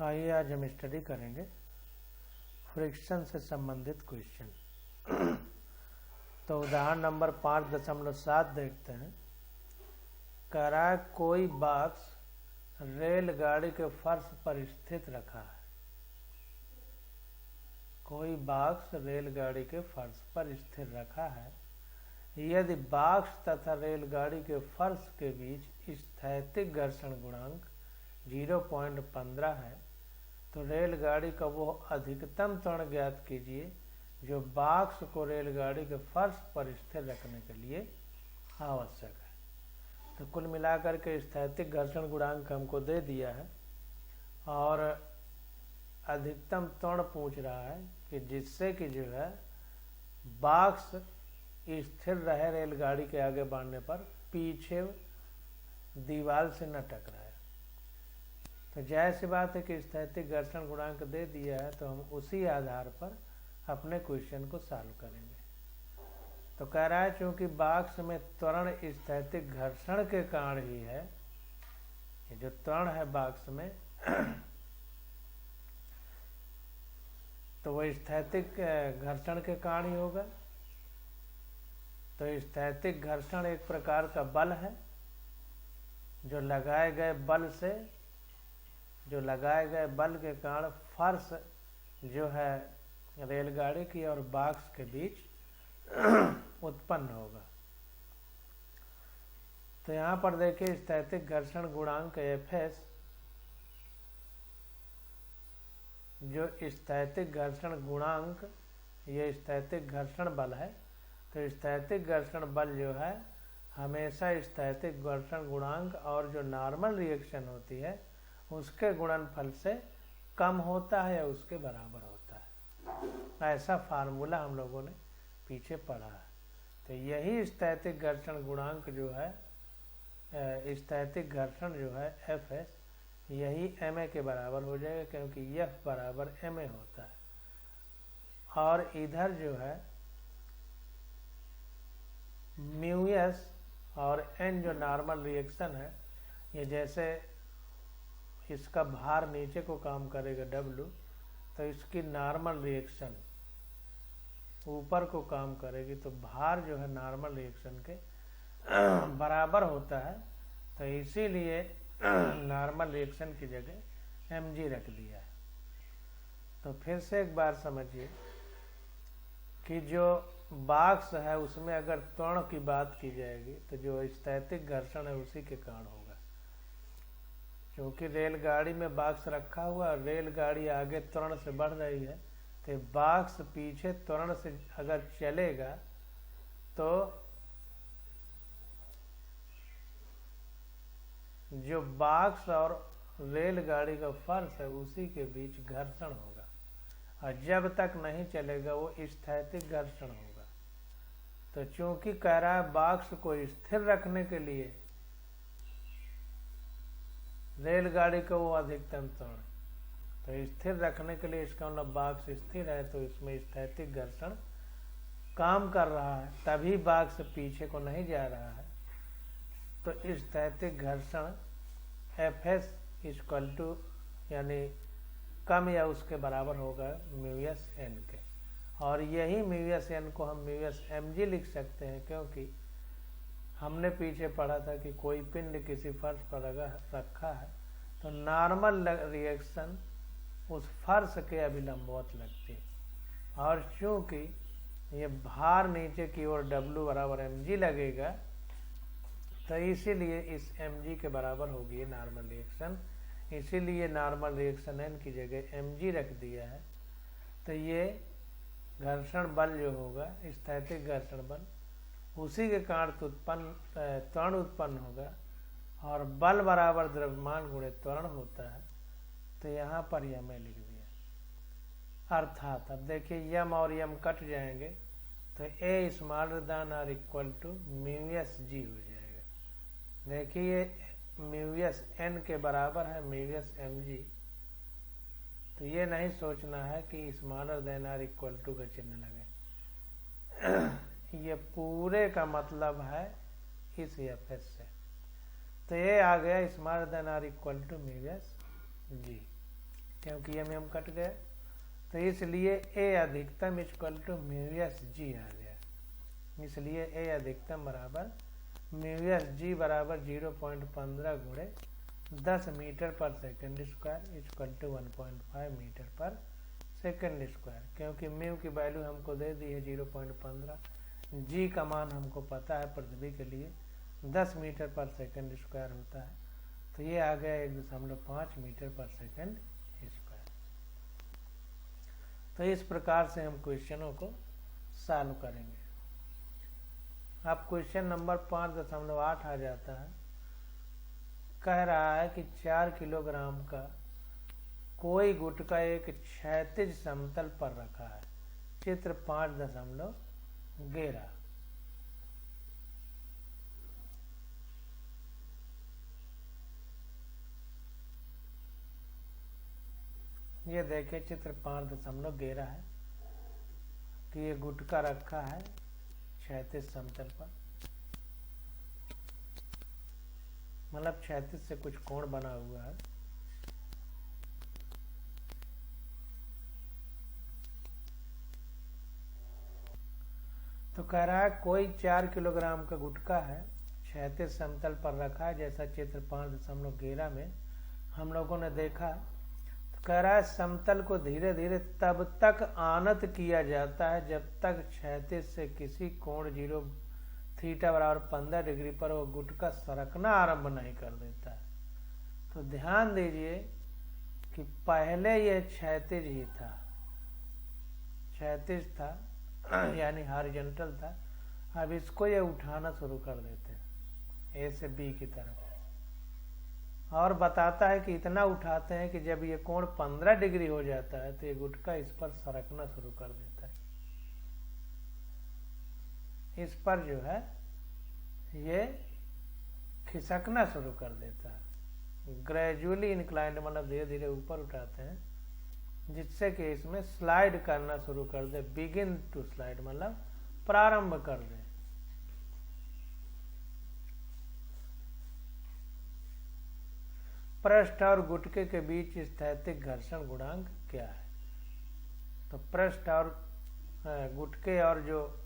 आइए आज हम स्टडी करेंगे फ्रिक्शन से संबंधित क्वेश्चन। तो उदाहरण नंबर 5.7 देखते हैं। कह रहा है कोई बॉक्स रेलगाड़ी के फर्श पर स्थित रखा है। कोई बॉक्स रेलगाड़ी के फर्श पर स्थिर रखा है। यदि बॉक्स तथा रेलगाड़ी के फर्श के बीच स्थैतिक घर्षण गुणांक 0.15 है तो रेलगाड़ी का वो अधिकतम त्वरण ज्ञात कीजिए जो बॉक्स को रेलगाड़ी के फर्श पर स्थिर रखने के लिए आवश्यक है। तो कुल मिलाकर के स्थैतिक घर्षण गुणांक हमको दे दिया है और अधिकतम त्वरण पूछ रहा है कि जिससे कि जो है बॉक्स स्थिर रहे रेलगाड़ी के आगे बढ़ने पर, पीछे दीवार से न टकराए। तो जाहिर सी बात है कि स्थैतिक घर्षण गुणांक दे दिया है तो हम उसी आधार पर अपने क्वेश्चन को सॉल्व करेंगे। तो कह रहा है चूंकि बॉक्स में त्वरण स्थैतिक घर्षण के कारण ही है, ये जो त्वरण है बॉक्स में तो वो स्थैतिक घर्षण के कारण ही होगा। तो स्थैतिक घर्षण एक प्रकार का बल है जो लगाए गए बल के कारण फर्श जो है रेलगाड़ी की और बॉक्स के बीच उत्पन्न होगा। तो यहाँ पर देखिए स्थैतिक घर्षण गुणांक Fs, जो स्थैतिक घर्षण गुणांक, ये स्थैतिक घर्षण बल है। तो स्थैतिक घर्षण बल जो है हमेशा स्थैतिक घर्षण गुणांक और जो नॉर्मल रिएक्शन होती है उसके गुणनफल से कम होता है या उसके बराबर होता है। ऐसा फार्मूला हम लोगों ने पीछे पढ़ा है। तो यही स्थैतिक घर्षण गुणांक जो है, स्थैतिक घर्षण जो है Fs, यही ma के बराबर हो जाएगा क्योंकि F बराबर ma होता है। और इधर जो है μs और n जो नॉर्मल रिएक्शन है, ये जैसे इसका भार नीचे को काम करेगा W, तो इसकी नॉर्मल रिएक्शन ऊपर को काम करेगी, तो भार जो है नॉर्मल रिएक्शन के बराबर होता है। तो इसीलिए नॉर्मल रिएक्शन की जगह mg रख दिया है। तो फिर से एक बार समझिए कि जो बॉक्स है उसमें अगर त्वरण की बात की जाएगी तो जो स्थैतिक घर्षण है उसी के कारण होगा। क्योंकि रेलगाड़ी में बॉक्स रखा हुआ, रेलगाड़ी आगे त्वरण से बढ़ रही है, तो बॉक्स पीछे त्वरण से अगर चलेगा तो जो बॉक्स और रेलगाड़ी का फर्श है उसी के बीच घर्षण होगा, और जब तक नहीं चलेगा वो स्थैतिक घर्षण होगा। तो चूंकि कह रहा है बॉक्स को स्थिर रखने के लिए रेलगाड़ी का वो अधिकतम त्वरण, तो स्थिर रखने के लिए इसका मतलब बॉक्स स्थिर है तो इसमें स्थैतिक घर्षण काम कर रहा है, तभी बॉक्स पीछे को नहीं जा रहा है। तो स्थैतिक घर्षण Fs इक्वल टू यानी कम या उसके बराबर होगा μs n के, और यही μs n को हम μs mg लिख सकते हैं क्योंकि हमने पीछे पढ़ा था कि कोई पिंड किसी फर्श पर रखा है तो नॉर्मल रिएक्शन उस फर्श के अभिलंबवत लगती है, और चूंकि ये भार नीचे की ओर W बराबर mg लगेगा तो इसीलिए इस mg के बराबर होगी ये नॉर्मल रिएक्शन। इसीलिए नॉर्मल रिएक्शन n की जगह mg रख दिया है। तो ये घर्षण बल जो होगा स्थैतिक घर्षण बल, उसी के कारण त्वरण उत्पन्न होगा, और बल बराबर द्रव्यमान गुणे त्वरण होता है। तो यहाँ पर यह मैं लिख दिया। अर्थात अब देखिए यम और यम कट जाएंगे तो a स्मॉलर देन और इक्वल टू μs g हो जाएगा। देखिए μs n के बराबर है μs mg, तो ये नहीं सोचना है कि स्मॉलर देन और इक्वल टू का चिन्ह लगे। ये पूरे का मतलब है इस Fs से, तो ये आ गया स्मॉलर देन और इक्वल टू μs g। क्योंकि ये में कट गया, तो इसलिए ए अधिकतम इक्वल टू म्यूएस जी आ गया। इसलिए ए अधिकतम बराबर म्यूएस जी बराबर 0.15 गुणे 10 मीटर पर second square equal to 1.5 metre पर सेकंड स्क्वायर। क्योंकि म्यू की वैल्यू हमको दे दी है 0.15, जी का मान हमको पता है पृथ्वी के लिए 10 मीटर पर सेकंड स्क्वायर होता है, तो ये आ गया 1.5 मीटर पर सेकंड स्क्वायर। तो इस प्रकार से हम क्वेश्चनों को सॉल्व करेंगे। अब क्वेश्चन नंबर 5.8 आ जाता है। कह रहा है कि 4 किलोग्राम का कोई गुटका एक क्षैतिज समतल पर रखा है। चित्र 5.11। ये देखिए चित्र 5.11 है कि ये गुटका रखा है क्षैतिज समतल पर, मतलब क्षैतिज से कुछ कोण बना हुआ है। तो कह रहा है कोई 4 किलोग्राम का गुटका है क्षैतिज समतल पर रखा है, जैसा चित्र 5.11 में हम लोगों ने देखा। तो कह रहा है समतल को धीरे धीरे तब तक आनत किया जाता है जब तक क्षैतिज से किसी कोण 0 थीटा बराबर 15 डिग्री पर वो गुटका सरकना आरंभ नहीं कर देता है। तो ध्यान दीजिए कि पहले ये क्षैतिज ही था, क्षैतिज था यानी हॉरिजॉन्टल था। अब इसको ये उठाना शुरू कर देते हैं ए से बी की तरफ, और बताता है कि इतना उठाते हैं कि जब ये कोण 15 डिग्री हो जाता है तो ये गुटका इस पर सरकना शुरू कर देता है। इस पर जो है ये खिसकना शुरू कर देता है। ग्रेजुअली इंक्लाइंड मतलब धीरे धीरे ऊपर उठाते हैं, जिससे कि इसमें स्लाइड करना शुरू कर दे। बिगिन टू स्लाइड मतलब प्रारंभ कर दे। पृष्ठ और गुटके के बीच स्थैतिक घर्षण गुणांक क्या है? तो पृष्ठ और गुटके और जो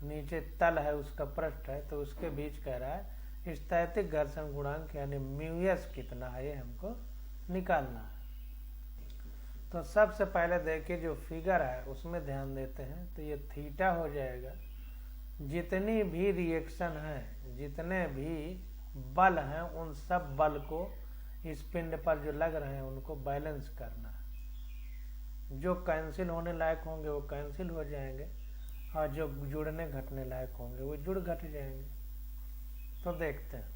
नीचे तल है उसका पृष्ठ है, तो उसके बीच कह रहा है स्थैतिक घर्षण गुणांक यानी म्यूएस कितना है, ये हमको निकालना है। तो सबसे पहले देखिए जो फिगर है उसमें ध्यान देते हैं, तो ये थीटा हो जाएगा। जितनी भी रिएक्शन है, जितने भी बल हैं, उन सब बल को इस पिंड पर जो लग रहे हैं उनको बैलेंस करना है। जो कैंसिल होने लायक होंगे वो कैंसिल हो जाएंगे, और जो जुड़ने घटने लायक होंगे वो जुड़ घट जाएंगे। तो देखते हैं,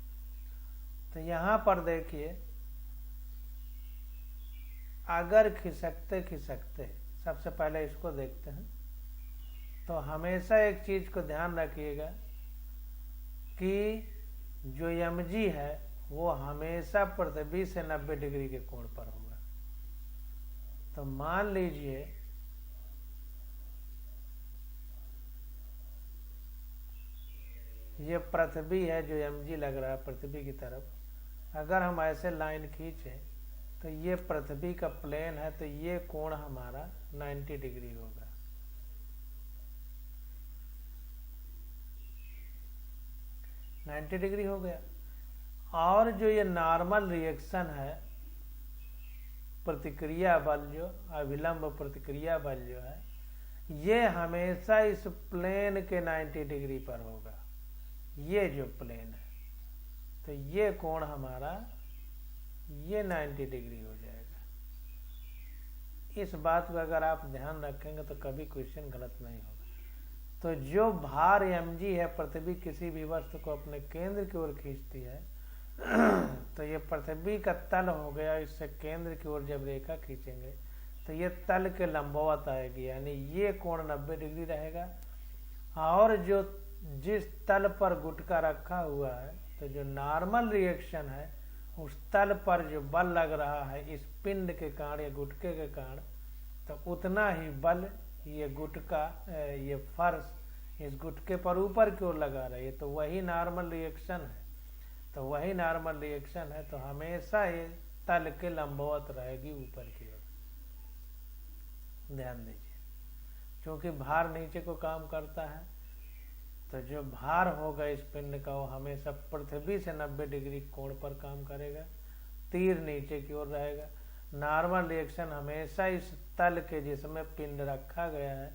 तो यहाँ पर देखिए अगर खिसकते खिसकते, सबसे पहले इसको देखते हैं, तो हमेशा एक चीज को ध्यान रखिएगा कि जो mg है वो हमेशा पृथ्वी से 90 डिग्री के कोण पर होगा। तो मान लीजिए ये पृथ्वी है, जो mg लग रहा है पृथ्वी की तरफ। अगर हम ऐसे लाइन खींचे तो ये पृथ्वी का प्लेन है, तो ये कोण हमारा 90 डिग्री होगा। डिग्री हो गया। और जो ये नॉर्मल रिएक्शन है, प्रतिक्रिया बल, जो अविलंब प्रतिक्रिया बल जो है, ये हमेशा इस प्लेन के 90 डिग्री पर होगा। ये जो प्लेन है, तो ये कोण हमारा ये 90 डिग्री हो जाएगा। इस बात को अगर आप ध्यान रखेंगे तो कभी क्वेश्चन गलत नहीं होगा। तो जो भार mg है, पृथ्वी किसी भी वस्तु को अपने केंद्र की ओर खींचती है, तो ये पृथ्वी का तल हो गया। इससे केंद्र की ओर जब रेखा खींचेंगे तो ये तल के लंबवत आएगी, यानी ये कोण 90 डिग्री रहेगा। और जो जिस तल पर गुटका रखा हुआ है, तो जो नॉर्मल रिएक्शन है उस तल पर जो बल लग रहा है इस पिंड के कारण या गुटके के कारण, तो उतना ही बल ये गुटका, ये फर्श इस गुटके पर ऊपर की ओर लगा रही है। तो वही नॉर्मल रिएक्शन है। तो हमेशा ये तल के लंबवत रहेगी ऊपर की ओर। ध्यान दीजिए, क्योंकि भार नीचे को काम करता है, तो जो भार होगा इस पिंड का वो हमेशा पृथ्वी से 90 डिग्री कोण पर काम करेगा, तीर नीचे की ओर रहेगा। नॉर्मल रिएक्शन हमेशा इस तल के जिसमें पिंड रखा गया है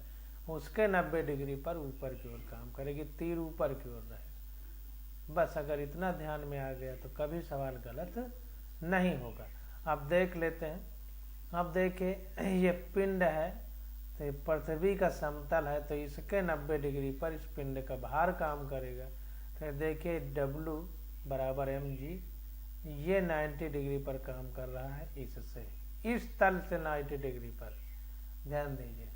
उसके 90 डिग्री पर ऊपर की ओर काम करेगी, तीर ऊपर की ओर रहेगा। बस अगर इतना ध्यान में आ गया तो कभी सवाल गलत नहीं होगा। अब देख लेते हैं। अब देखिए ये पिंड है, तो पृथ्वी का समतल है, तो इसके 90 डिग्री पर इस पिंड का भार काम करेगा। तो देखिए W बराबर mg, ये 90 डिग्री पर काम कर रहा है, इससे इस तल से 90 डिग्री पर, ध्यान दीजिए।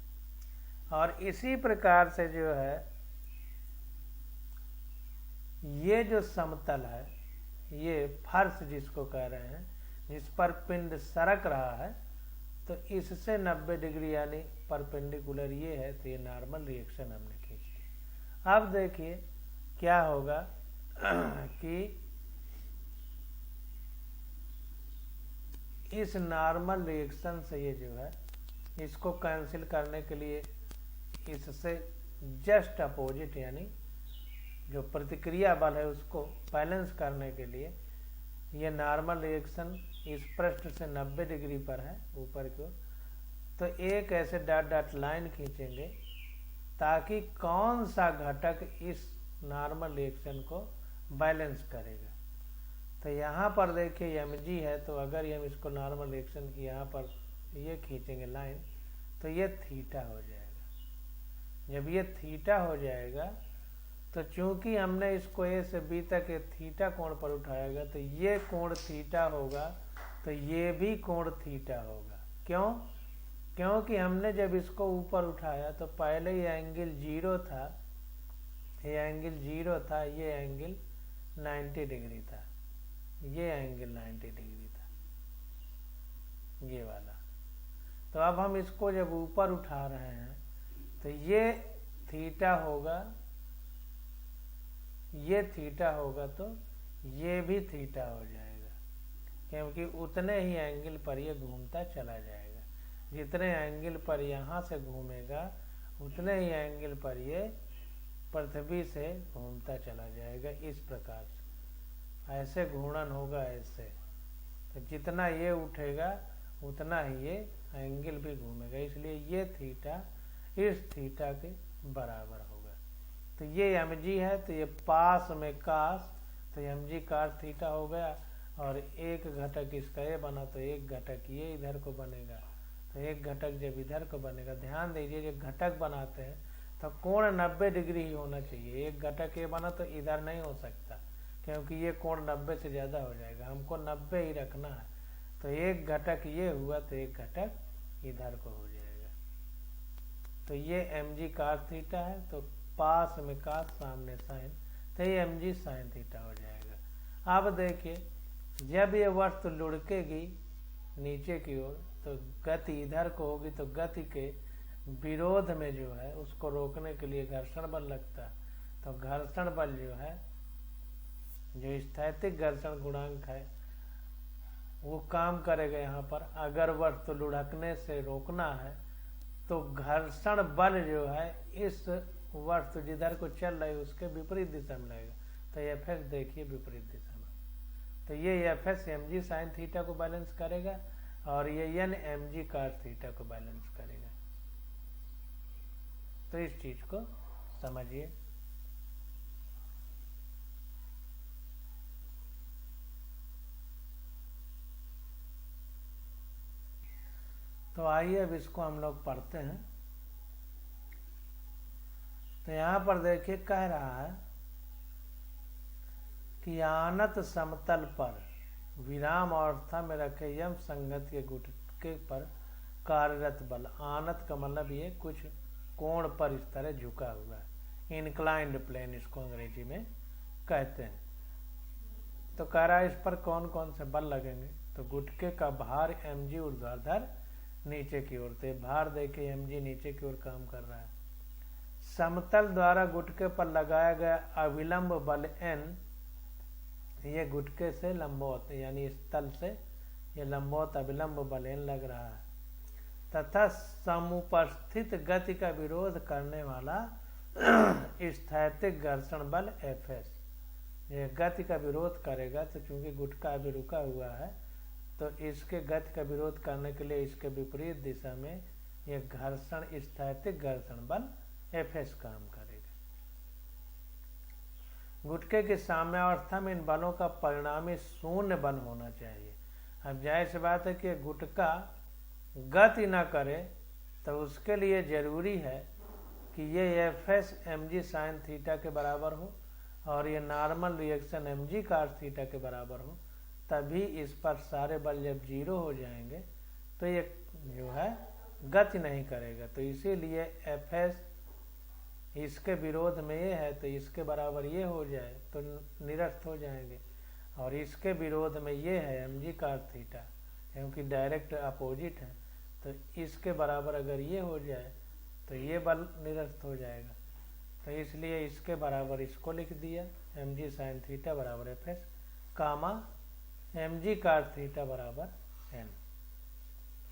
और इसी प्रकार से जो है ये जो समतल है, ये फर्श जिसको कह रहे हैं, जिस पर पिंड सरक रहा है, तो इससे 90 डिग्री यानी परपेंडिकुलर ये है, तो ये नॉर्मल रिएक्शन हमने खींच ली। अब देखिए क्या होगा कि इस नॉर्मल रिएक्शन से ये जो है इसको कैंसिल करने के लिए इससे जस्ट अपोजिट यानी जो प्रतिक्रिया बल है उसको बैलेंस करने के लिए ये नॉर्मल रिएक्शन इस पृष्ठ से 90 डिग्री पर है ऊपर की ओर, तो एक ऐसे डॉट डॉट लाइन खींचेंगे ताकि कौन सा घटक इस नॉर्मल रिएक्शन को बैलेंस करेगा। तो यहाँ पर देखिए mg है, तो अगर हम इसको नॉर्मल रिएक्शन यहाँ पर ये खींचेंगे लाइन, तो ये थीटा हो जाएगा। जब ये थीटा हो जाएगा तो चूंकि हमने इसको a से b तक थीटा कोण पर उठाएगा, तो ये कोण थीटा होगा, तो ये भी कोण थीटा होगा। क्यों? क्योंकि हमने जब इसको ऊपर उठाया तो पहले ये एंगल 0 था, ये एंगल 0 था, ये एंगल 90 डिग्री था, ये एंगल 90 डिग्री था, ये वाला। तो अब हम इसको जब ऊपर उठा रहे हैं तो ये थीटा होगा, ये थीटा होगा, तो ये भी थीटा हो जाएगा, क्योंकि उतने ही एंगल पर ये घूमता चला जाएगा। जितने एंगल पर यहाँ से घूमेगा उतने ही एंगल पर ये पृथ्वी से घूमता चला जाएगा। इस प्रकार से ऐसे घूर्णन होगा ऐसे, तो जितना ये उठेगा उतना ही ये एंगल भी घूमेगा, इसलिए ये थीटा इस थीटा के बराबर होगा। तो ये mg है, तो ये पास में कास, तो mg cos थीटा हो गया, और एक घटक इसका ये बना तो एक घटक ये इधर को बनेगा, तो एक घटक जब इधर को बनेगा, ध्यान दीजिए जब घटक बनाते हैं तो कोण 90 डिग्री ही होना चाहिए। एक घटक ये बना तो इधर नहीं हो सकता, क्योंकि ये कोण 90 से ज़्यादा हो जाएगा, हमको 90 ही रखना है। तो एक घटक ये हुआ तो एक घटक इधर को हो जाएगा। तो ये mg cos थीटा है, तो पास में cos सामने साइन, तो ये mg sin थीटा हो जाएगा। अब देखिए जब ये वस्तु लुढ़केगी नीचे की ओर तो गति इधर को होगी, तो गति के विरोध में जो है उसको रोकने के लिए घर्षण बल लगता है। तो घर्षण बल जो है, जो स्थैतिक घर्षण गुणांक है, वो काम करेगा यहाँ पर। अगर वस्तु लुढ़कने से रोकना है तो घर्षण बल जो है इस वस्तु जिधर को चल रही है उसके विपरीत दिशा में लगेगा। तो Fs देखिए विपरीत दिशा में, तो ये Fs mg sin थीटा को बैलेंस करेगा और ये n mg cos थीटा को बैलेंस करेगा। तो इस चीज को समझिए। तो आइए अब इसको हम लोग पढ़ते हैं। तो यहाँ पर देखिए कह रहा है कि आनत समतल पर विराम अवस्था में रखे यम संगत के गुटके पर कार्यरत बल, आनत का मतलब ये कुछ कोण पर इस तरह झुका हुआ है, इंक्लाइंड प्लेन इसको अंग्रेजी में कहते हैं। तो कह रहा है इस पर कौन कौन से बल लगेंगे। तो गुटके का भार mg ऊर्ध्वाधर नीचे की ओर, तो भार देके mg नीचे की ओर काम कर रहा है। समतल द्वारा गुटके पर लगाया गया अविलंब बल n, ये गुटके से लंबवत यानी इस तल से ये लंबवत अविलंब बल n लग रहा है। तथा समुपस्थित गति का विरोध करने वाला स्थैतिक घर्षण बल Fs। ये गति का विरोध करेगा, तो चूंकि गुटका अभी रुका हुआ है तो इसके गति का विरोध करने के लिए इसके विपरीत दिशा में ये घर्षण स्थैतिक घर्षण बल Fs काम करेगा। गुटके की साम्यावस्था में इन बलों का परिणामी शून्य बल होना चाहिए। अब जाहिर सी बात है कि गुटका गति न करे तो उसके लिए जरूरी है कि ये Fs mg sin थीटा के बराबर हो और ये normal reaction mg cos theta के बराबर हो, तभी इस पर सारे बल जब जीरो हो जाएंगे तो ये जो है गति नहीं करेगा। तो इसीलिए Fs इसके विरोध में ये है तो इसके बराबर ये हो जाए तो निरस्त हो जाएंगे, और इसके विरोध में ये है mg cos थीटा क्योंकि डायरेक्ट अपोजिट है, तो इसके बराबर अगर ये हो जाए तो ये बल निरस्त हो जाएगा। तो इसलिए इसके बराबर इसको लिख दिया mg sin थीटा बराबर Fs कामा mg cos थीटा बराबर n,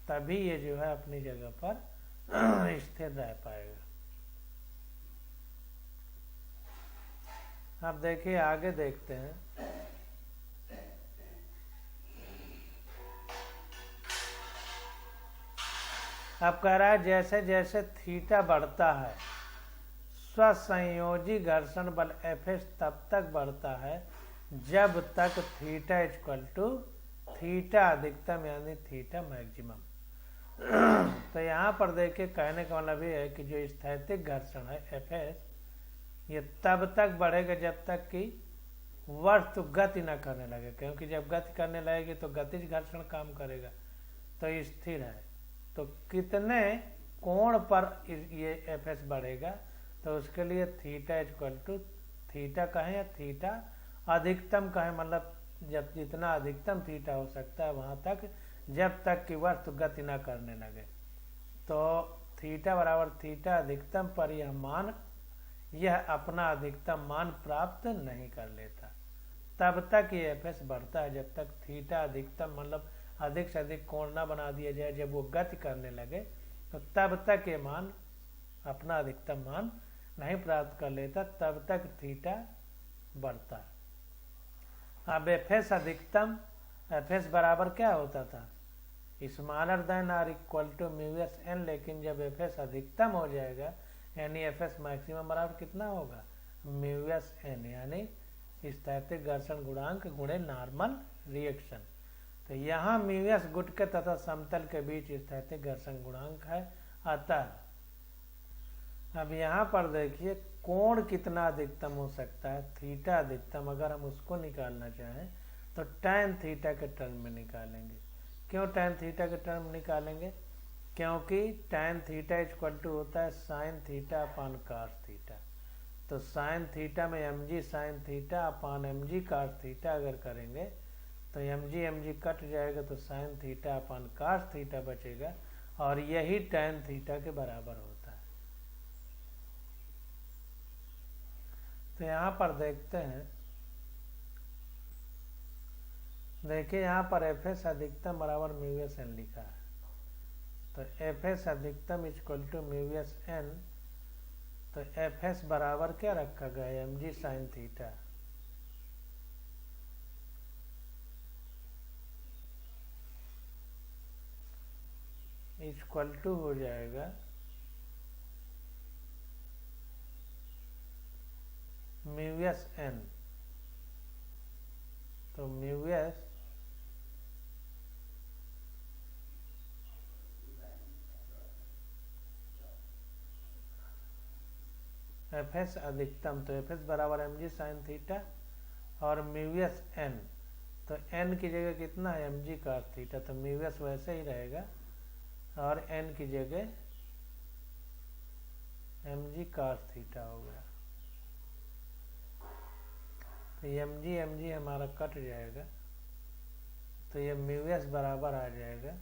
तभी ये जो है अपनी जगह पर स्थिर रह पाएगा। अब देखिए आगे देखते हैं। अब कह रहा है जैसे जैसे थीटा बढ़ता है स्वसंयोजी घर्षण बल Fs तब तक बढ़ता है जब तक थीटा इक्वल टू थीटा अधिकतम यानी थीटा मैक्सिमम। तो यहाँ पर देखिए कहने का मतलब ये है कि जो स्थैतिक घर्षण है Fs ये तब तक बढ़ेगा जब तक कि वस्तु गति न करने लगे, क्योंकि जब गति करने लगेगी तो गतिज घर्षण काम करेगा। तो स्थिर है तो कितने कोण पर ये Fs बढ़ेगा, तो उसके लिए थीटा इक्वल टू थीटा कहें या थीटा अधिकतम कहें, मतलब जब जितना अधिकतम थीटा हो सकता है वहां तक, जब तक कि वस्तु गति न करने लगे। तो थीटा बराबर थीटा अधिकतम पर यह अपना अधिकतम मान प्राप्त नहीं कर लेता, तब तक ये Fs बढ़ता है जब तक थीटा अधिकतम मतलब अधिक से अधिक कोण न बना दिया जाए। जब वो गति करने लगे तो तब तक ये मान अपना अधिकतम मान नहीं प्राप्त कर लेता, तब तक थीटा बढ़ता है। अब Fs अधिकतम Fs बराबर क्या होता था, स्मॉलर देन और इक्वल टू म्यूएस एन, लेकिन जब Fs अधिकतम हो जाएगा यानी Fs मैक्सिमम बराबर कितना होगा म्यूएस एन, यानी स्थैतिक घर्षण गुणांक गुणे नॉर्मल रिएक्शन। तो यहाँ म्यूएस गुटके तथा समतल के बीच स्थैतिक घर्षण गुणांक है। अतः अब यहाँ पर देखिए कोण कितना अधिकतम हो सकता है, थीटा अधिकतम, अगर हम उसको निकालना चाहें तो tan थीटा के टर्म में निकालेंगे। क्यों tan थीटा के टर्म निकालेंगे, क्योंकि tan थीटा इक्वल टू होता है sin theta upon cos theta. तो sin थीटा में mg sin theta upon mg cos theta अगर करेंगे तो mg कट जाएगा तो sin theta upon cos theta बचेगा, और यही tan थीटा के बराबर होता है। तो यहाँ पर देखते हैं, देखिए यहाँ पर Fs अधिकतम बराबर म्यूएस एन लिखा है, तो Fs अधिकतम इक्वल टू म्यूएस एन, तो Fs बराबर क्या रखा गया है mg sin theta, equal to हो जाएगा म्यूएस एन। तो म्यूएस Fs अधिकतम, तो Fs बराबर mg sin थीटा और म्यूएस n, तो n की जगह कितना है mg cos थीटा, तो म्यूएस वैसे ही रहेगा और n की जगह mg cos थीटा हो गया। तो mg हमारा कट जाएगा, तो ये म्यूएस बराबर आ जाएगा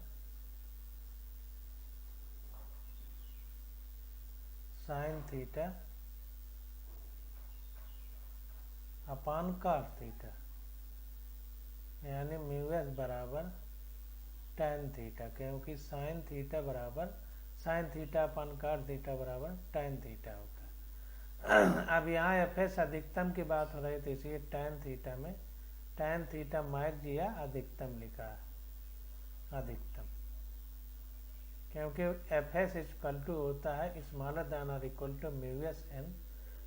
sine theta upon cos theta, यानी म्यूएस बराबर tan थीटा, क्योंकि साइन थीटा बराबर साइन थीटा अपन cos थीटा बराबर tan थीटा होता है। अब यहाँ एफ एस अधिकतम की बात हो रही थी, इसलिए tan थीटा मैक्स या अधिकतम लिखा है, अधिकतम, क्योंकि एफ एस इक्वल टू होता है स्मॉलर देन और equal to mu S N.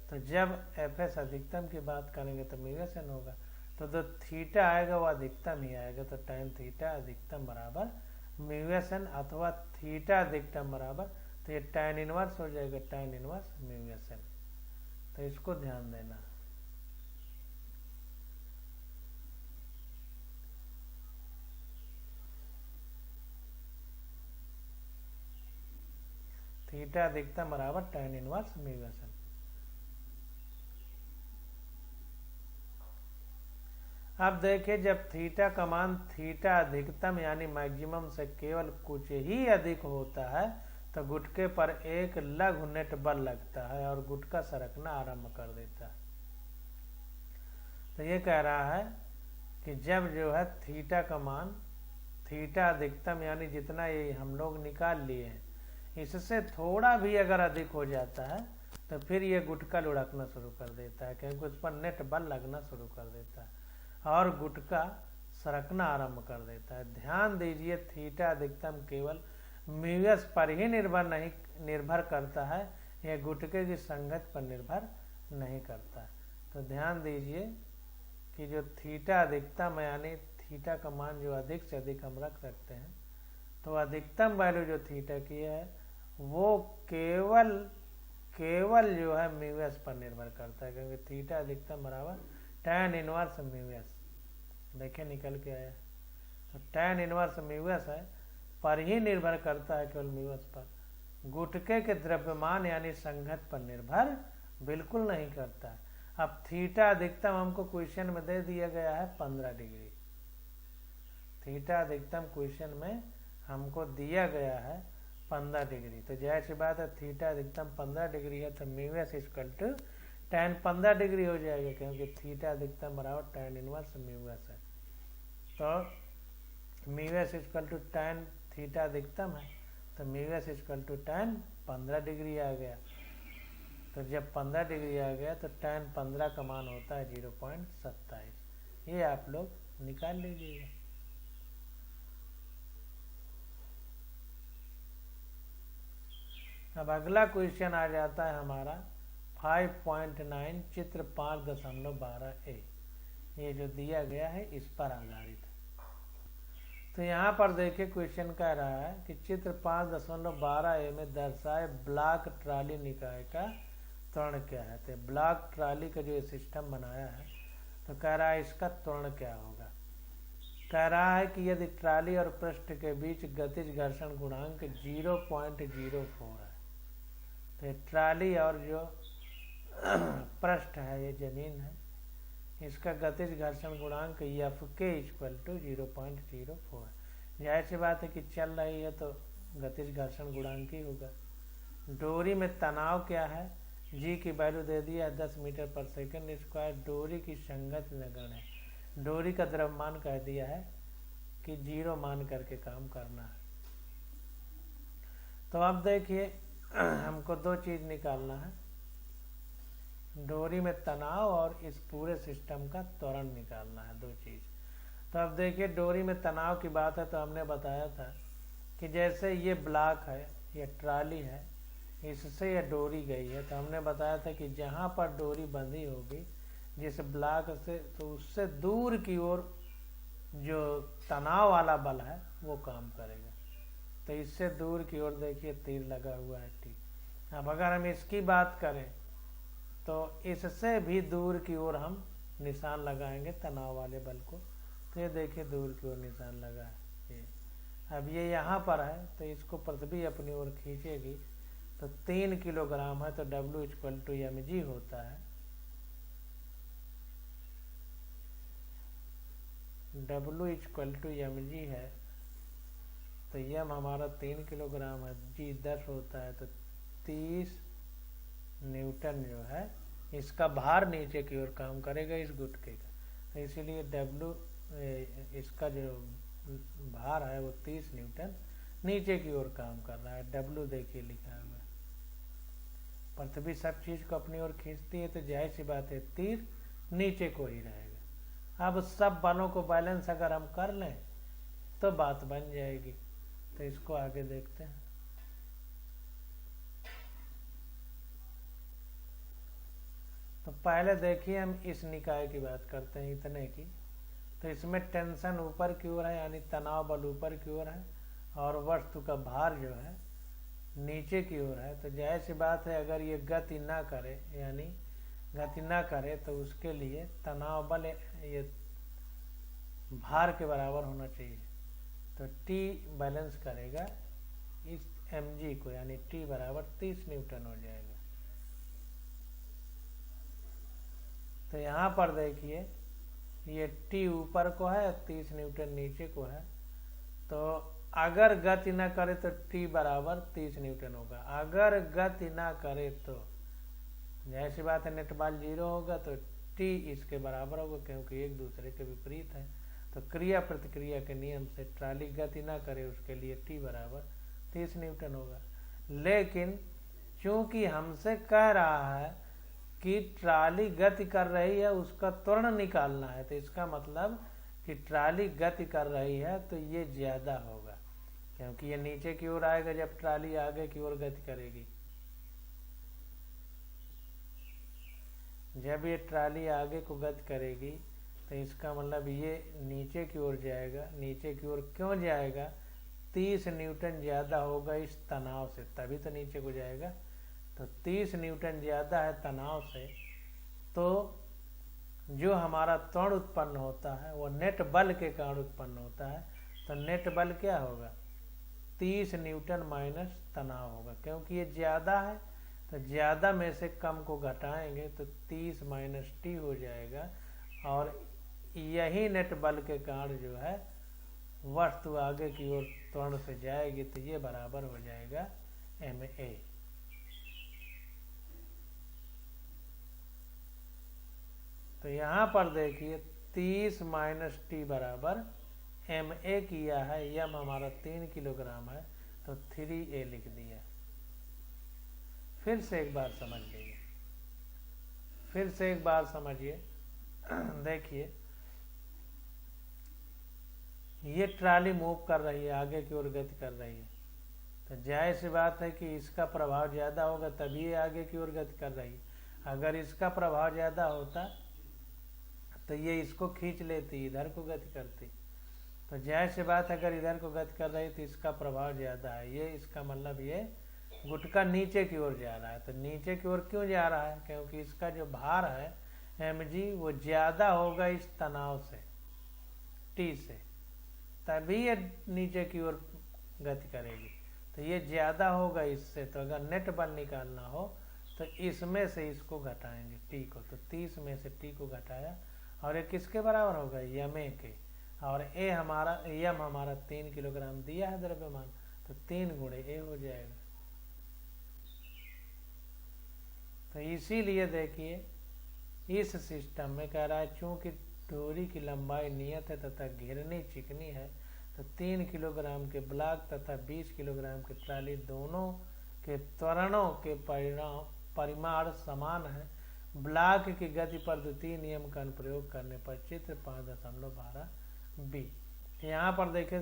तो जब एफ एस अधिकतम की बात करेंगे तो म्यू एस एन होगा, तो जो थीटा आएगा वो अधिकतम ही आएगा, तो tan थीटा अधिकतम बराबर म्यू एस एन अथवा थीटा अधिकतम बराबर, तो ये tan इनवर्स हो जाएगा, tan inverse mu S N. तो इसको ध्यान देना। थीटा अधिकतम बराबर tan inverse mu S N. अब देखिए, जब थीटा का मान थीटा अधिकतम यानी मैक्सिमम से केवल कुछ ही अधिक होता है तो गुटके पर एक लघु नेट बल लगता है और गुटका सरकना आरंभ कर देता है। तो ये कह रहा है कि जब जो है थीटा का मान थीटा अधिकतम यानी जितना ये हम लोग निकाल लिए हैं, इससे थोड़ा भी अगर अधिक हो जाता है तो फिर ये गुटका लुढ़कना शुरू कर देता है, क्योंकि उस पर नेट बल लगना शुरू कर देता है और गुटका सरकना आरंभ कर देता है। ध्यान दीजिए, थीटा अधिकतम केवल म्यूएस पर ही निर्भर करता है, यह गुटके की संगत पर निर्भर नहीं करता है। तो ध्यान दीजिए कि जो थीटा अधिकतम यानी थीटा का मान जो अधिक से अधिक हम रख सकते हैं, तो अधिकतम वैल्यू जो थीटा की है वो केवल जो है म्यूएस पर निर्भर करता है, क्योंकि थीटा अधिकतम बराबर tan इनवर्स म्यूएस। देखिए निकल के आया, तो tan इनवर्स म्यूएस है पर ही निर्भर करता है, केवल म्यूएस पर, गुटके के द्रव्यमान यानी संघत पर निर्भर बिल्कुल नहीं करता है। अब थीटा अधिकतम हमको क्वेश्चन में दे दिया गया है 15 डिग्री। थीटा अधिकतम क्वेश्चन में हमको दिया गया है 15 डिग्री, तो जाहिर सी बात है थीटा अधिकतम 15 डिग्री है, तो mu s equal to tan 15 degree हो जाएगा, क्योंकि थीटा अधिकतम बराबर tan इनवर्स म्यूएस है। तो mu s equal to tan theta अधिकतम है, तो mu s equal to tan 15 degree आ गया। तो जब 15 डिग्री आ गया तो tan 15 का मान होता है 0.27। ये आप लोग निकाल लीजिएगा। अब अगला क्वेश्चन आ जाता है हमारा 5.9 चित्र 5.12a। ये जो दिया गया है इस पर आधारित है। तो यहाँ पर देखिए क्वेश्चन कह रहा है कि चित्र 5.12a में दर्शाए ब्लॉक ट्रॉली निकाय का त्वरण क्या है। तो ब्लॉक ट्रॉली का जो सिस्टम बनाया है, तो कह रहा है इसका त्वरण क्या होगा। कह रहा है कि यदि ट्रॉली और पृष्ठ के बीच गतिज घर्षण गुणांक 0.04 है, तो ट्रॉली और जो पृष्ठ है, ये जमीन है, इसका गतिज घर्षण गुणांक एफ के इक्वल टू 0.04 है। जाहिर सी बात है कि चल रही है तो गतिज घर्षण गुणांक ही होगा। डोरी में तनाव क्या है, जी की वैल्यू दे दिया है 10 मीटर पर सेकंड स्क्वायर। डोरी की संगत नगण्य है। डोरी का द्रव्यमान कह दिया है कि 0 मान करके काम करना है। तो अब देखिए हमको दो चीज निकालना है, डोरी में तनाव और इस पूरे सिस्टम का त्वरण निकालना है, दो चीज। तो अब देखिए डोरी में तनाव की बात है, तो हमने बताया था कि जैसे ये ब्लॉक है, ये ट्रॉली है, इससे ये डोरी गई है, तो हमने बताया था कि जहाँ पर डोरी बंधी होगी जिस ब्लॉक से, तो उससे दूर की ओर जो तनाव वाला बल है वो काम करेगा। तो इससे दूर की ओर देखिए तीर लगा हुआ है, ठीक। अब अगर हम इसकी बात करें तो इससे भी दूर की ओर हम निशान लगाएंगे तनाव वाले बल को। तो ये देखिए दूर की ओर निशान लगा है ये। अब ये यहाँ पर है, तो इसको पृथ्वी अपनी ओर खींचेगी, तो 3 किलोग्राम है, तो W इक्वल टू mg होता है। W इक्वल टू mg है, तो m हमारा 3 किलोग्राम है, g 10 होता है, तो 30 न्यूटन जो है इसका भार नीचे की ओर काम करेगा इस गुटके का। तो इसीलिए W इसका जो भार है वो 30 न्यूटन नीचे की ओर काम कर रहा है। डब्लू देखिए लिखा हुआ है। पृथ्वी सब चीज को अपनी ओर खींचती है तो जाहिर सी बात है तीर नीचे को ही रहेगा। अब सब बलों को बैलेंस अगर हम कर लें तो बात बन जाएगी। तो इसको आगे देखते हैं। तो पहले देखिए हम इस निकाय की बात करते हैं इतने की। तो इसमें टेंशन ऊपर की ओर है यानी तनाव बल ऊपर की ओर है और वस्तु का भार जो है नीचे की ओर है। तो जाहिर सी बात है अगर ये गति ना करे यानी गति ना करे तो उसके लिए तनाव बल ये भार के बराबर होना चाहिए। तो T बैलेंस करेगा इस mg को यानी T बराबर 30 न्यूटन हो जाएगा। तो यहाँ पर देखिए ये T ऊपर को है 30 न्यूटन नीचे को है। तो अगर गति ना करे तो T बराबर 30 न्यूटन होगा। अगर गति ना करे तो जाहिर सी बात है नेट बल 0 होगा तो T इसके बराबर होगा क्योंकि एक दूसरे के विपरीत है। तो क्रिया प्रतिक्रिया के नियम से ट्राली गति ना करे उसके लिए T बराबर 30 न्यूटन होगा। लेकिन चूंकि हमसे कह रहा है कि ट्राली गति कर रही है उसका त्वरण निकालना है तो इसका मतलब कि ट्राली गति कर रही है तो ये ज्यादा होगा क्योंकि ये नीचे की ओर आएगा जब ट्राली आगे की ओर गति करेगी। जब ये ट्राली आगे को गति करेगी तो इसका मतलब ये नीचे की ओर जाएगा। नीचे की ओर क्यों जाएगा? 30 न्यूटन ज्यादा होगा इस तनाव से तभी तो नीचे को जाएगा। तो 30 न्यूटन ज्यादा है तनाव से तो जो हमारा त्वरण उत्पन्न होता है वो नेट बल के कारण उत्पन्न होता है। तो नेट बल क्या होगा? 30 न्यूटन माइनस तनाव होगा क्योंकि ये ज्यादा है तो ज्यादा में से कम को घटाएंगे तो 30 माइनस टी हो जाएगा और यही नेट बल के कारण जो है वस्तु आगे की ओर त्वरण से जाएगी तो ये बराबर हो जाएगा ma। तो यहाँ पर देखिए 30 माइनस टी बराबर ma किया है। यम हमारा 3 किलोग्राम है तो 3a लिख दिया। फिर से एक बार समझ लीजिए, फिर से एक बार समझिए। देखिए ये ट्राली मूव कर रही है आगे की ओर गति कर रही है तो जाहिर सी बात है कि इसका प्रभाव ज्यादा होगा तभी ये आगे की ओर गति कर रही है। अगर इसका प्रभाव ज्यादा होता तो ये इसको खींच लेती, इधर को गति करती। तो जाहिर सी बात अगर इधर को गति कर रही तो इसका प्रभाव ज्यादा है। ये इसका मतलब ये गुटका नीचे की ओर जा रहा है। तो नीचे की ओर क्यों जा रहा है? क्योंकि इसका जो भार है mg वो ज्यादा होगा इस तनाव से T से तभी ये नीचे की ओर गति करेगी। तो ये ज्यादा होगा इससे। तो अगर नेट बल निकालना हो तो इसमें से इसको घटाएंगे T को। तो 30 में से T को घटाया और ये किसके बराबर होगा? यमे के। और यम हमारा 3 किलोग्राम दिया है द्रव्यमान तो 3 गुणे ए हो जाएगा। तो इसीलिए देखिए इस सिस्टम में कह रहा है चूंकि डोरी की लंबाई नियत है तथा घेरनी चिकनी है तो 3 किलोग्राम के ब्लॉक तथा 20 किलोग्राम की ट्राली दोनों के त्वरणों के परिमाण समान है। ब्लॉक की गति पर द्वितीय नियम का अनुप्रयोग करने पर चित्र 5.12b। यहाँ पर देखें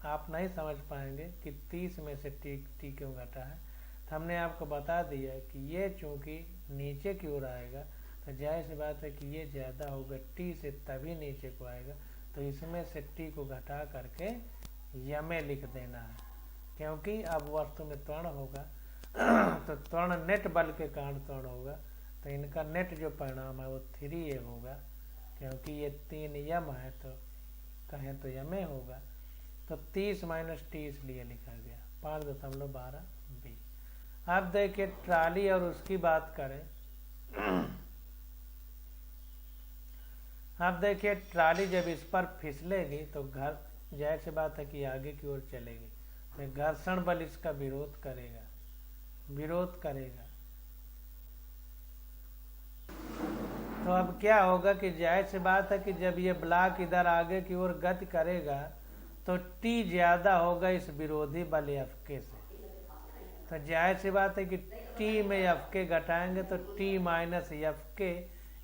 आप नहीं समझ पाएंगे कि 30 में से टी क्यों घटा है। तो हमने आपको बता दिया कि ये चूंकि नीचे की ओर आएगा तो जाहिर सी बात है कि ये ज्यादा होगा T से तभी नीचे को आएगा। तो इसमें से T को घटा करके यमे लिख देना है क्योंकि अब वस्तु में त्वरण होगा तो त्वरण नेट बल के कारण त्वरण होगा। तो इनका नेट जो परिणाम है वो 3a होगा क्योंकि ये 3 यम है तो कहें तो यमे होगा। तो 30 माइनस टी इसलिए लिखा गया 5.12b। अब देखिए ट्राली और उसकी बात करें। अब देखिए ट्राली जब इस पर फिसलेगी तो घर जाहिर सी बात है कि आगे की ओर चलेगी तो घर्षण बल इसका विरोध करेगा। तो अब क्या होगा कि जाहिर सी बात है कि जब ये ब्लॉक इधर आगे की ओर गति करेगा तो टी ज्यादा होगा इस विरोधी बल एफ के से। तो जाहिर सी बात है कि टी में एफ के घटाएंगे तो T minus F K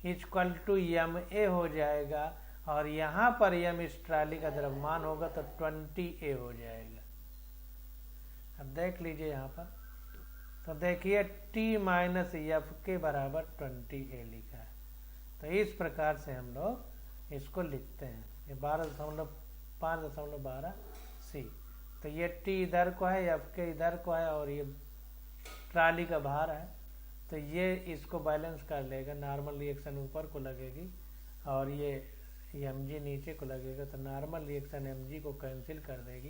equal to M A हो जाएगा, और यहाँ पर एम इस ट्राली का द्रव्यमान होगा तो 20 ए हो जाएगा। अब देख लीजिए यहाँ पर, तो देखिए टी माइनस एफ के बराबर 20 ए लिखा है। तो इस प्रकार से हम लोग इसको लिखते हैं, ये 12.5.12 सी। तो ये टी इधर को है, एफ के इधर को है, और ये ट्राली का भार है, तो ये इसको बैलेंस कर लेगा। नॉर्मल रिएक्शन ऊपर को लगेगी और ये एम जी नीचे को लगेगा, तो नॉर्मल रिएक्शन एम जी को कैंसिल कर देगी,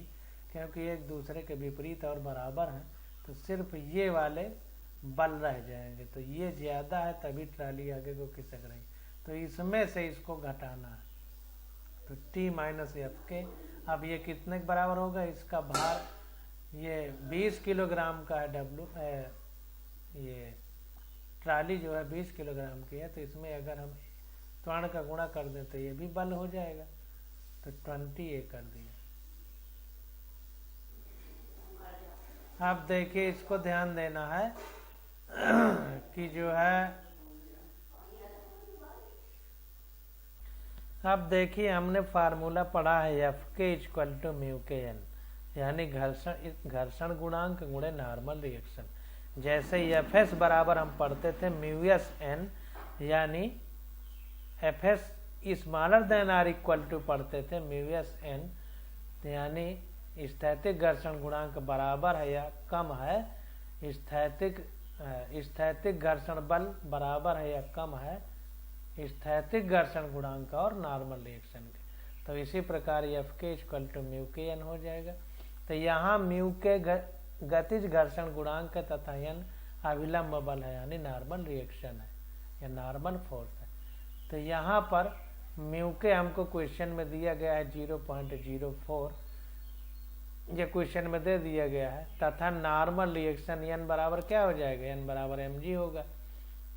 क्योंकि एक दूसरे के विपरीत और बराबर हैं। तो सिर्फ ये वाले बल रह जाएंगे, तो ये ज़्यादा है तभी ट्राली आगे को खिसक रही, तो इसमें से इसको घटाना है। तो टी माइनस एफ के, अब ये कितने के बराबर होगा, इसका भार ये 20 किलोग्राम का है, डब्लू ये ट्राली जो है 20 किलोग्राम की है, तो इसमें अगर हम त्वरण का गुणा कर दें तो ये भी बल हो जाएगा। तो 20 ए कर दिया। अब देखिए इसको ध्यान देना है कि जो है, अब देखिए हमने फार्मूला पढ़ा है F K equal to mu K N, यानी घर्षण गुणांक गुणे नॉर्मल रिएक्शन। जैसे एफ एस बराबर हम पढ़ते थे म्यू एस एन, यानी F S smaller than or equal to पढ़ते थे म्यू एस एन, यानी स्थैतिक घर्षण गुणांक बराबर है या कम है स्थैतिक घर्षण बल बराबर है या कम है स्थैतिक घर्षण गुणांक और नॉर्मल रिएक्शन के। तो इसी प्रकार F K equal to mu K N हो जाएगा। तो यहाँ म्यू के गतिज घर्षण गुणांक है तथा एन अविलंब बल है, यानी नॉर्मल रिएक्शन है या नॉर्मल फोर्स है। तो यहाँ पर म्यू के हमको क्वेश्चन में दिया गया है 0.04, ये क्वेश्चन में दे दिया गया है, तथा नॉर्मल रिएक्शन एन बराबर क्या हो जाएगा, एन बराबर एम जी होगा,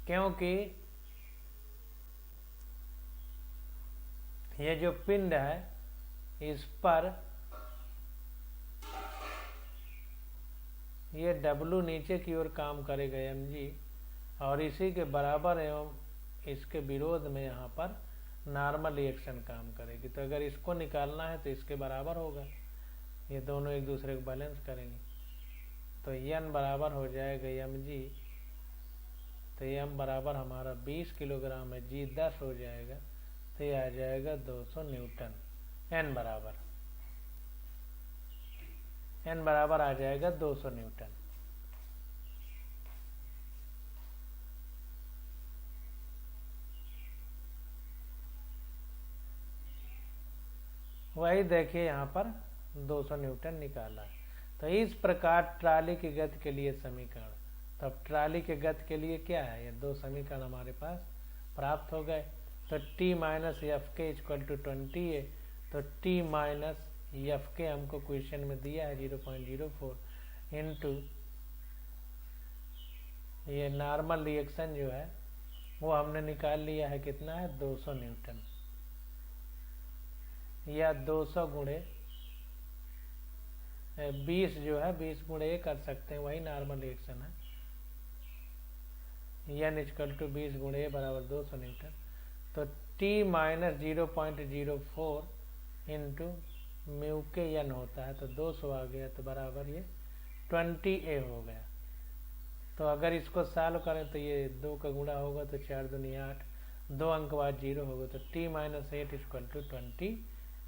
क्योंकि ये जो पिंड है इस पर ये डब्लू नीचे की ओर काम करेगा एम जी, और इसी के बराबर एवं इसके विरोध में यहाँ पर नॉर्मल रिएक्शन काम करेगी। तो अगर इसको निकालना है तो इसके बराबर होगा, ये दोनों एक दूसरे को बैलेंस करेंगे। तो एन बराबर हो जाएगा एम जी, तो एम बराबर हमारा 20 किलोग्राम है, जी 10 हो जाएगा, तो ये आ जाएगा 200 न्यूटन। एन बराबर आ जाएगा 200 न्यूटन। वही देखिए यहाँ पर 200 न्यूटन निकाला है। तो इस प्रकार ट्राली की गति के लिए समीकरण, तब ट्राली के गति के लिए क्या है, ये दो समीकरण हमारे पास प्राप्त हो गए। तो T minus F K equal to 20 ए, तो टी माइनस एफ के हमको क्वेश्चन में दिया है 0.04 इंटू ये नॉर्मल रिएक्शन जो है वो हमने निकाल लिया है, कितना है 200 न्यूटन, या 200 गुणे 20 जो है 20 गुणे ये कर सकते हैं, वही नॉर्मल रिएक्शन है। एन इक्वल टू 20 गुणे ए बराबर 200 न्यूटन। तो T minus 0.04 into mu K N होता है, तो 200 आ गया, तो बराबर ये 20 ए हो गया। तो अगर इसको सॉल्व करें तो ये 2 का गुणा होगा तो 4 दूनी 8, 2 अंक बाद 0 होगा, तो टी माइनस 8 इक्वल टू 20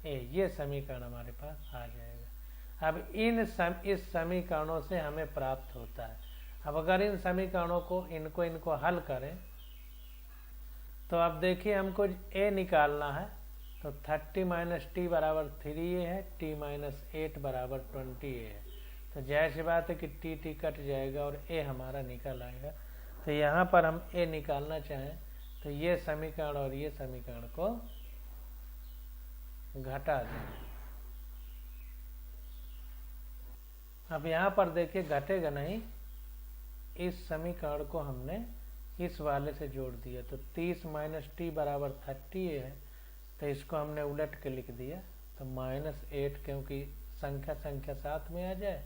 ए, ये समीकरण हमारे पास आ जाएगा। अब इस समीकरणों से हमें प्राप्त होता है। अब अगर इन समीकरणों को इनको हल करें तो अब देखिए हमको ए निकालना है, तो 30 माइनस टी बराबर 3 ए है, टी माइनस 8 बराबर 20 ए है। तो जाहिर सी बात है कि टी कट जाएगा और ए हमारा निकल आएगा। तो यहाँ पर हम ए निकालना चाहें तो ये समीकरण और ये समीकरण को घटा दें। अब यहाँ पर देखिए घटेगा नहीं, इस समीकरण को हमने इस वाले से जोड़ दिया, तो 30 माइनस टी बराबर 30 है, तो इसको हमने उलट के लिख दिया तो -8, क्योंकि संख्या साथ में आ जाए,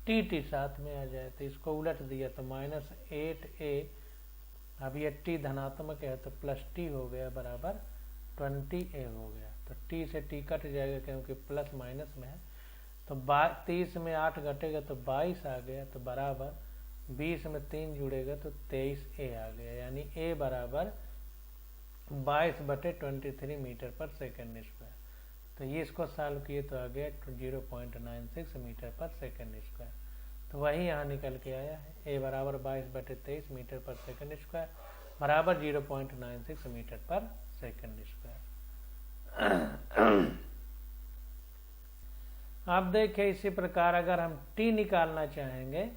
टी साथ में आ जाए, तो इसको उलट दिया तो -8a, अब ये t धनात्मक है तो +t हो गया बराबर 20a हो गया। तो t से t कट जाएगा क्योंकि प्लस माइनस में है, तो 30 में 8 घटेगा तो 22 आ गया, तो बराबर 20 में 3 जुड़ेगा तो 23a आ गया, यानी a बराबर 22/23 मीटर पर सेकंड स्क्वायर। तो ये इसको सॉल्व किए तो आ गया 0.96 मीटर पर सेकंड स्क्वायर। तो वही यहाँ निकल के आया है, a बराबर 22/23 मीटर पर सेकंड स्क्वायर बराबर 0.96 मीटर पर सेकंड स्क्वायर। अब देखिए इसी प्रकार अगर हम t निकालना चाहेंगे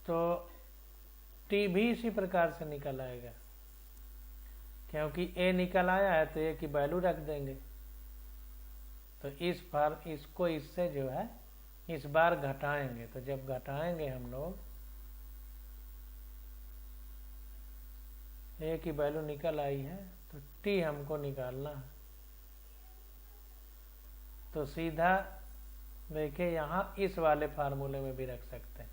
तो t भी इसी प्रकार से निकल आएगा, क्योंकि a निकल आया है तो a की वैल्यू रख देंगे। तो इसको इससे जो है इस बार घटाएंगे, तो जब घटाएंगे हम लोग a की वैल्यू निकल आई है तो t हमको निकालना है। तो सीधा देखिए यहाँ इस वाले फार्मूले में भी रख सकते हैं,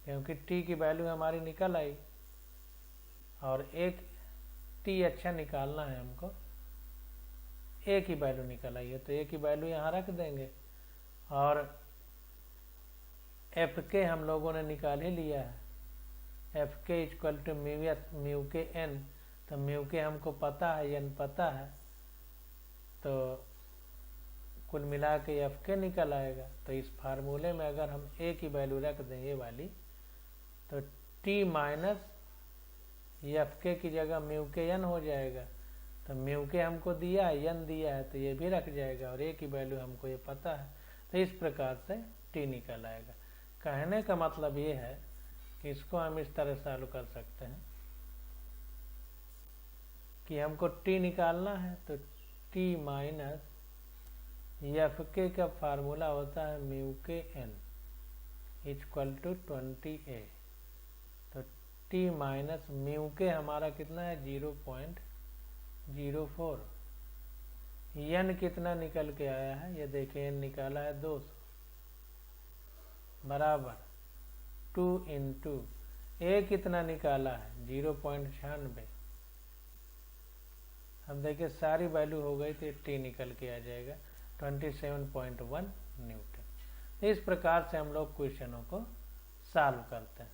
क्योंकि t की वैल्यू हमारी निकल आई और एक t अच्छा निकालना है हमको, a की वैल्यू निकल आई है तो a की वैल्यू यहाँ रख देंगे। और एफ के हम लोगों ने निकाल ही लिया है, F K equal to mu K N, तो म्यू के हमको पता है, एन पता है, तो कुल मिला के एफ के निकल आएगा। तो इस फार्मूले में अगर हम ए की वैल्यू रख दें ये वाली, तो टी माइनस एफ के की जगह म्यू के एन हो जाएगा। तो म्यू के हमको दिया है, एन दिया है, तो ये भी रख जाएगा और ए की वैल्यू हमको ये पता है, तो इस प्रकार से टी निकल आएगा। कहने का मतलब ये है कि इसको हम इस तरह सॉल्व कर सकते हैं कि हमको टी निकालना है तो टी माइनस एफ के का फार्मूला होता है mu K N equal to 20a। तो टी माइनस म्यू के हमारा कितना है 0.04, एन कितना निकल के आया है ये देखिए, एन निकाला है 200 बराबर 2 इंटू ए कितना निकाला है 0.96। अब देखिए सारी वैल्यू हो गई तो टी निकल के आ जाएगा 27.1 न्यूटन। इस प्रकार से हम लोग क्वेश्चनों को सॉल्व करते हैं।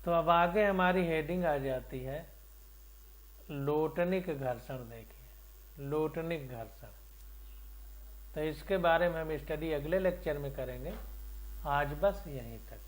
तो अब आगे हमारी हेडिंग आ जाती है लोटनिक घर्षण। देखिए लोटनिक घर्षण, तो इसके बारे में हम स्टडी अगले लेक्चर में करेंगे। आज बस यहीं तक।